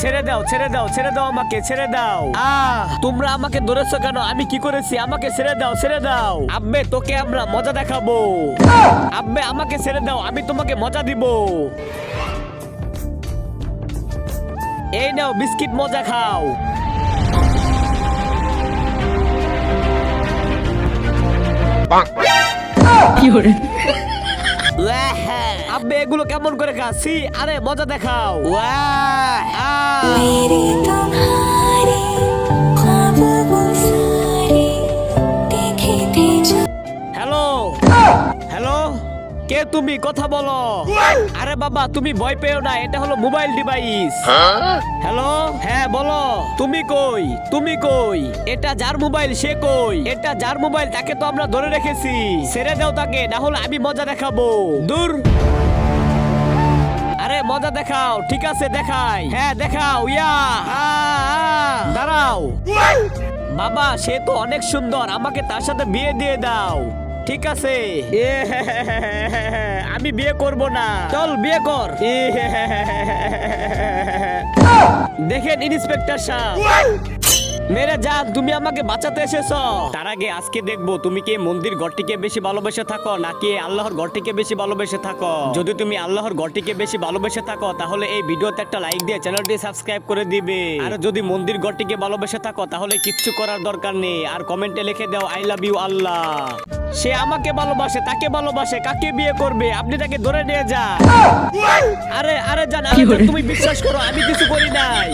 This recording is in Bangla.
ছেড়ে দাও ছেড়ে দাও ছেড়ে দাও আমাকে ছেড়ে দাও। তোমরা আমাকে ধরেছো কেন? আমি কি করেছি? আমাকে ছেড়ে দাও ছেড়ে দাও। আব্বে তোকে আমরা মজা দেখাবো। আব্বে আমাকে ছেড়ে দাও, আমি তোমাকে মজা দিব। এই নাও বিস্কিট, মজা খাও। আব্বে এগুলো কেমন করে খাচ্ছি? আরে মজা দেখাও। मेरे तुम्हारे ख्वाब वो सारे देखे थे जो হ্যালো হ্যালো, কে তুমি? কথা বলো। আরে বাবা তুমি ভয় পেও না, এটা হলো মোবাইল ডিভাইস। হ্যালো, হ্যাঁ বলো। তুমি কই? তুমি কই? এটা যার মোবাইল সে কই? এটা যার মোবাইল তাকে তো আমরা ধরে রেখেছি। ছেড়ে দাও তাকে, না হলে আমি মজা দেখাবো। দূর। আরে মজা দেখাও। ঠিক আছে দেখাই। হ্যাঁ দেখাও। দাঁড়াও। বাবা সে তো অনেক সুন্দর, আমাকে তার সাথে বিয়ে দিয়ে দাও। ঠিক আছে। আমি বিয়ে করব না। চল বিয়ে কর। দেখেন ইন্সপেক্টর সাহেব, মেরে যান, তুমি আমাকে বাঁচাতে এসেছো। তার আগে আজকে দেখবো তুমি কি মন্দির ঘরটিকে বেশি ভালোবেসে থাকো নাকি আল্লাহর ঘরটিকে বেশি ভালোবেসে থাকো। যদি তুমি আল্লাহর ঘরটিকে বেশি ভালোবেসে থাকো তাহলে এই ভিডিওতে একটা লাইক দিয়ে চ্যানেলটি সাবস্ক্রাইব করে দিবে। আর যদি মন্দির ঘরটিকে ভালোবেসে থাকো তাহলে কিচ্ছু করার দরকার নেই, আর কমেন্টে লিখে দাও আই লাভ ইউ আল্লাহ। সে আমাকে ভালোবাসে, তাকে ভালোবাসে, কাকে বিয়ে করবে? আপনি তাকে ধরে নিয়ে যান। আরে আরে জান, তুমি বিশ্বাস করো আমি কিছু করি নাই।